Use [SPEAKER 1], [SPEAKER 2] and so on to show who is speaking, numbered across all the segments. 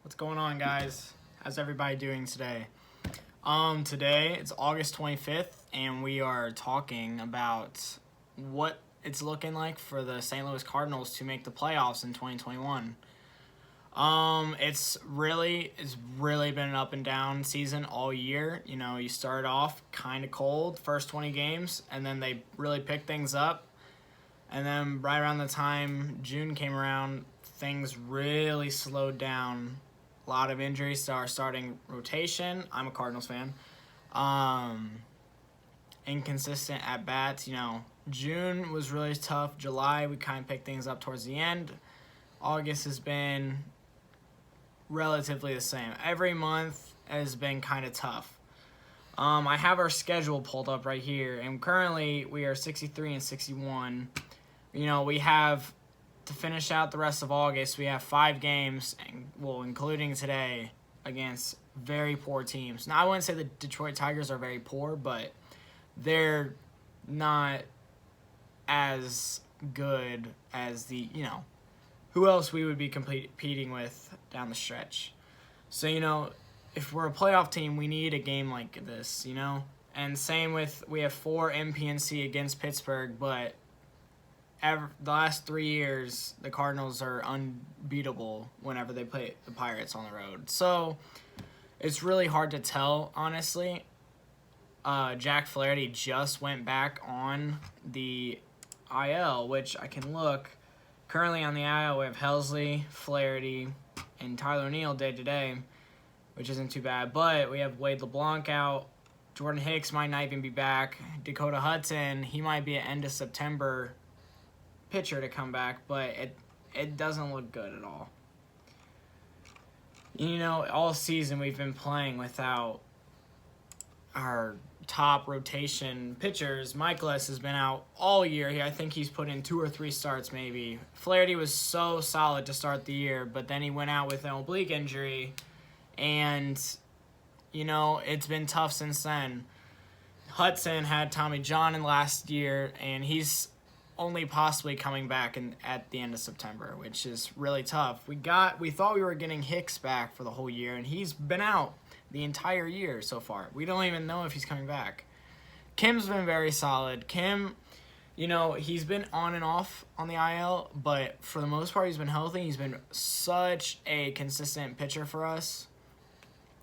[SPEAKER 1] What's going on, guys? How's everybody doing today? Today it's August 25th, and we are talking about what it's looking like for the St. Louis Cardinals to make the playoffs in 2021. It's really been an up and down season all year. You know, you start off kind of cold, first 20 games, and then they really pick things up. And then right around the time June came around, things really slowed down. A lot of injuries to our starting rotation. I'm a Cardinals fan. Inconsistent at bats. You know, June was really tough. July, we kind of picked things up towards the end. August has been relatively the same. Every month has been kind of tough. I have our schedule pulled up right here, and currently we are 63 and 61. You know, we have to finish out the rest of August. We have 5 games, including today, against very poor teams. Now, I wouldn't say the Detroit Tigers are very poor, but they're not as good as who else we would be competing with down the stretch. So, if we're a playoff team, we need a game like this, And same with, we have 4 MPNC against Pittsburgh, but the last 3 years, the Cardinals are unbeatable whenever they play the Pirates on the road. So, it's really hard to tell, honestly. Jack Flaherty just went back on the IL, which I can look. Currently on the IL, we have Helsley, Flaherty, and Tyler O'Neill day-to-day, which isn't too bad. But we have Wade LeBlanc out. Jordan Hicks might not even be back. Dakota Hudson, he might be an end of September pitcher to come back, but it doesn't look good at all. All season we've been playing without our top rotation pitchers. Michaelis has been out all year. I think he's put in 2 or 3 starts maybe. Flaherty was so solid to start the year, but then he went out with an oblique injury, and it's been tough since then. Hudson had Tommy John in last year, and he's only possibly coming back at the end of September, which is really tough. We thought we were getting Hicks back for the whole year, and he's been out the entire year so far. We don't even know if he's coming back. Kim's been very solid. Kim, he's been on and off on the IL, but for the most part, he's been healthy. He's been such a consistent pitcher for us.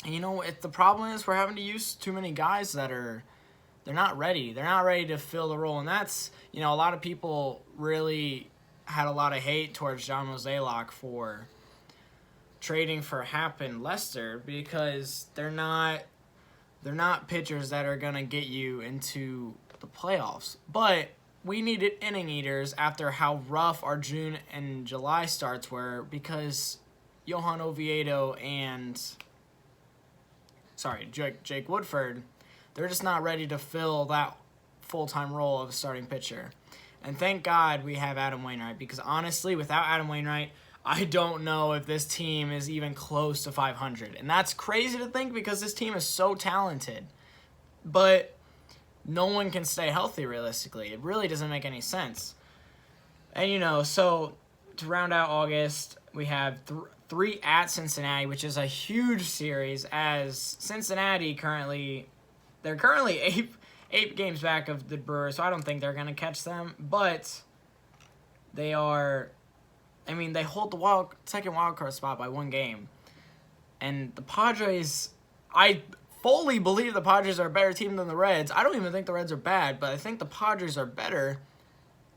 [SPEAKER 1] And the problem is we're having to use too many guys that they're not ready. They're not ready to fill the role. And that's, a lot of people really had a lot of hate towards John Mozeliak for trading for Happ and Lester, because they're not pitchers that are going to get you into the playoffs. But we needed inning eaters after how rough our June and July starts were, because Johan Oviedo and Jake Woodford, they're just not ready to fill that full-time role of a starting pitcher. And thank God we have Adam Wainwright, because honestly, without Adam Wainwright, I don't know if this team is even close to 500. And that's crazy to think, because this team is so talented. But no one can stay healthy realistically. It really doesn't make any sense. And so to round out August, we have 3 at Cincinnati, which is a huge series, as Cincinnati they're currently 8 games back of the Brewers, so I don't think they're going to catch them. But they hold the second wild card spot by 1 game. And the Padres, I fully believe the Padres are a better team than the Reds. I don't even think the Reds are bad, but I think the Padres are better.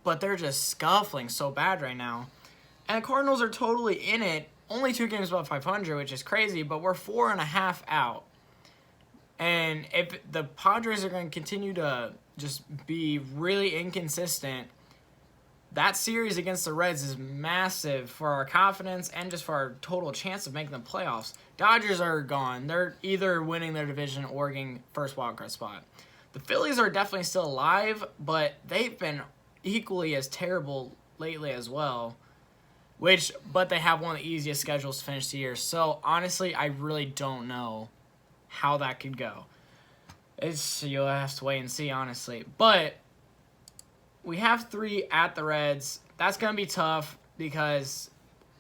[SPEAKER 1] But they're just scuffling so bad right now. And the Cardinals are totally in it. Only 2 games above 500, which is crazy, but we're 4.5 out. And if the Padres are going to continue to just be really inconsistent, that series against the Reds is massive for our confidence and just for our total chance of making the playoffs. Dodgers are gone. They're either winning their division or getting first wildcard spot. The Phillies are definitely still alive, but they've been equally as terrible lately as well. But they have one of the easiest schedules to finish the year. So, honestly, I really don't know how that could go. You'll have to wait and see, honestly. But we have 3 at the Reds. That's going to be tough, because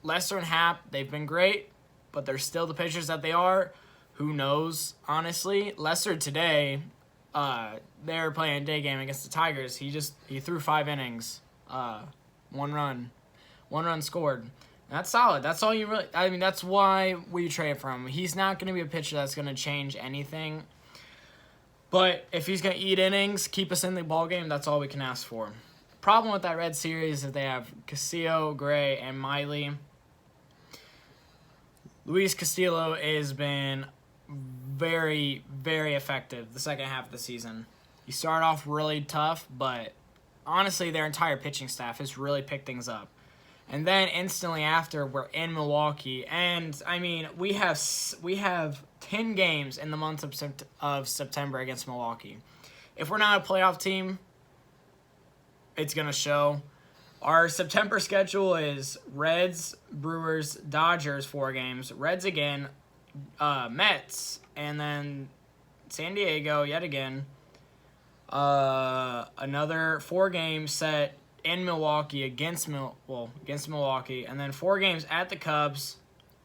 [SPEAKER 1] Lester and Happ, they've been great, but they're still the pitchers that they are. Who knows, honestly? Lester today, they were playing a day game against the Tigers. He threw 5 innings, 1 run. 1 run scored. That's solid. That's all you really... I mean, that's why we trade for him. He's not going to be a pitcher that's going to change anything. But if he's going to eat innings, keep us in the ballgame, that's all we can ask for. Problem with that Red Series is they have Castillo, Gray, and Miley. Luis Castillo has been very, very effective the second half of the season. He started off really tough, but honestly, their entire pitching staff has really picked things up. And then instantly after, we're in Milwaukee. And, I mean, we have 10 games in the month of September against Milwaukee. If we're not a playoff team, it's going to show. Our September schedule is Reds, Brewers, Dodgers, 4 games. Reds again, Mets, and then San Diego yet again. Another 4 games set in Milwaukee against Milwaukee, and then 4 games at the Cubs.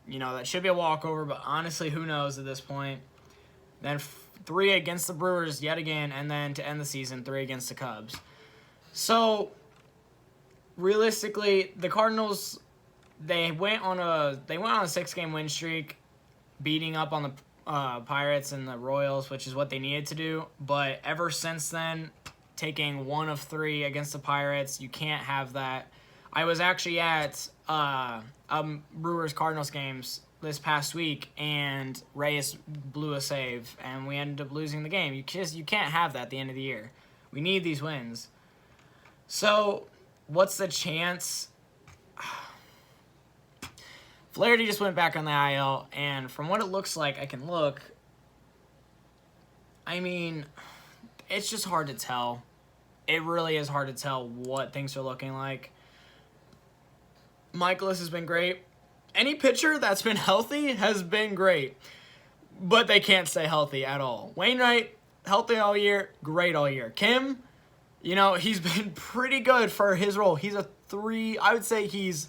[SPEAKER 1] You know, that should be a walkover, but honestly, who knows at this point. Then 3 against the Brewers yet again, and then to end the season, 3 against the Cubs. So, realistically, the Cardinals, they went on a 6-game win streak, beating up on the Pirates and the Royals, which is what they needed to do. But ever since then, taking 1 of 3 against the Pirates, you can't have that. I was actually at Brewers-Cardinals games this past week, and Reyes blew a save, and we ended up losing the game. You can't have that at the end of the year. We need these wins. So, what's the chance? Flaherty just went back on the IL, and from what it looks like, I mean, it's just hard to tell. It really is hard to tell what things are looking like. Michaelis has been great. Any pitcher that's been healthy has been great, but they can't stay healthy at all. Wainwright, healthy all year, great all year. Kim, you know, he's been pretty good for his role. He's a 3. I would say he's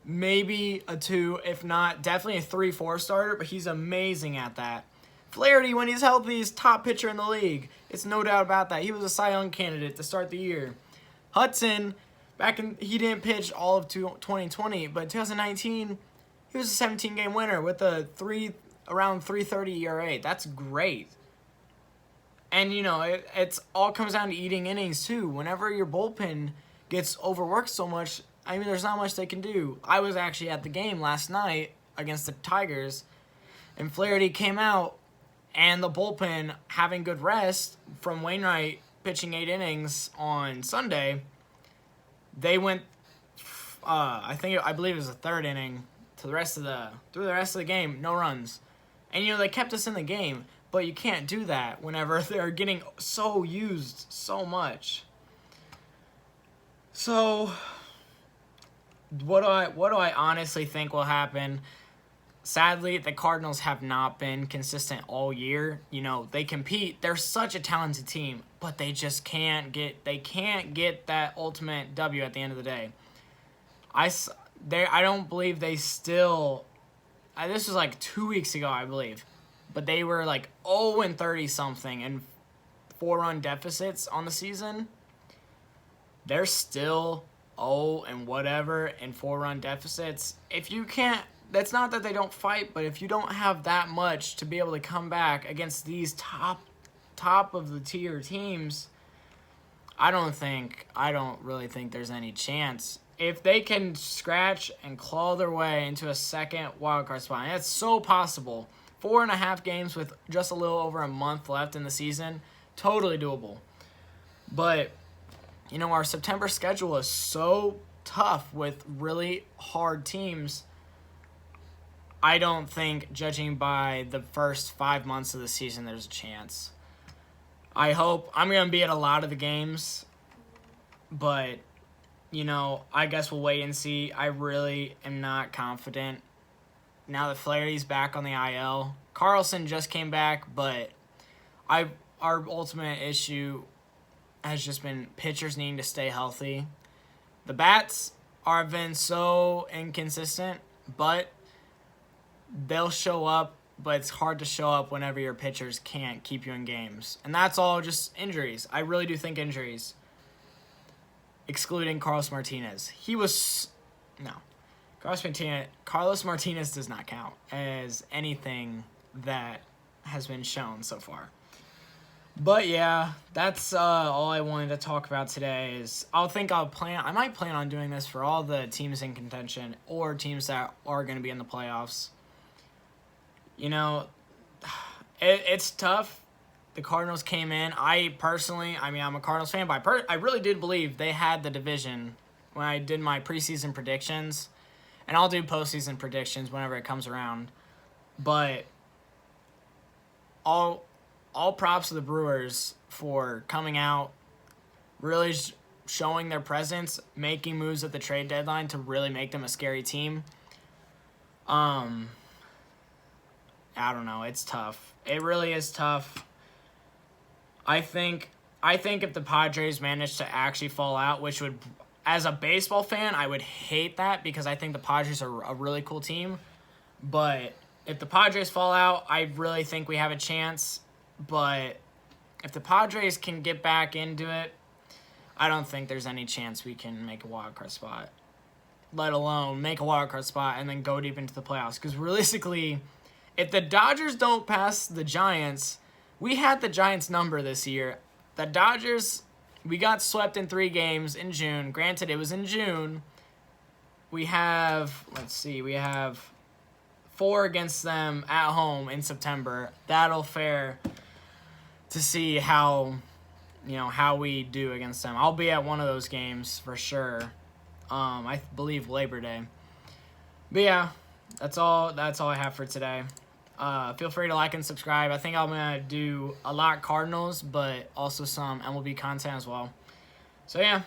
[SPEAKER 1] maybe a 2, if not definitely a 3-4 starter, but he's amazing at that. Flaherty, when he's healthy, is top pitcher in the league. It's no doubt about that. He was a Cy Young candidate to start the year. Hudson, he didn't pitch all of 2020, but 2019, he was a 17-game winner with a around 3.30 ERA. That's great. And, you know, it's all comes down to eating innings, too. Whenever your bullpen gets overworked so much, I mean, there's not much they can do. I was actually at the game last night against the Tigers, and Flaherty came out, and the bullpen, having good rest from Wainwright pitching 8 innings on Sunday, they went, I believe it was the 3rd inning through the rest of the game, no runs. And, you know, they kept us in the game. But you can't do that whenever they're getting so used so much. So, what do I honestly think will happen? Sadly, the Cardinals have not been consistent all year. You know, they compete. They're such a talented team, but they just can't get that ultimate W at the end of the day. I don't believe they still. This was like 2 weeks ago, I believe. But they were like 0-30-something and 4-run deficits on the season. They're still 0-whatever and 4-run deficits. If you can't, that's not that they don't fight, but if you don't have that much to be able to come back against these top of the tier teams, I don't really think there's any chance. If they can scratch and claw their way into a second wildcard spot, and it's so possible. 4.5 games with just a little over a month left in the season, totally doable. But, you know, our September schedule is so tough with really hard teams. I don't think, judging by the first 5 months of the season, there's a chance. I'm going to be at a lot of the games, but, you know, I guess we'll wait and see. I really am not confident. Now that Flaherty's back on the IL, Carlson just came back, but our ultimate issue has just been pitchers needing to stay healthy. The bats have been so inconsistent, but they'll show up, but it's hard to show up whenever your pitchers can't keep you in games. And that's all just injuries. I really do think injuries. Excluding Carlos Martinez. No. Carlos Martinez does not count as anything that has been shown so far. But yeah, that's all I wanted to talk about today. I might plan on doing this for all the teams in contention or teams that are going to be in the playoffs. You know, it's tough. The Cardinals came in. I'm a Cardinals fan, but I really did believe they had the division when I did my preseason predictions. And I'll do postseason predictions whenever it comes around. But all props to the Brewers for coming out, really showing their presence, making moves at the trade deadline to really make them a scary team. I don't know. It's tough. It really is tough. I think if the Padres manage to actually fall out, which would, as a baseball fan, I would hate that because I think the Padres are a really cool team. But if the Padres fall out, I really think we have a chance. But if the Padres can get back into it, I don't think there's any chance we can make a wild card spot, let alone make a wild card spot and then go deep into the playoffs. Because realistically, if the Dodgers don't pass the Giants, we had the Giants number this year. The Dodgers, we got swept in 3 games in June. Granted, it was in June. We have 4 against them at home in September. That'll fare to see how we do against them. I'll be at one of those games for sure. I believe Labor Day. But yeah, that's all I have for today. Feel free to like and subscribe. I think I'm going to do a lot Cardinals, but also some MLB content as well. So yeah.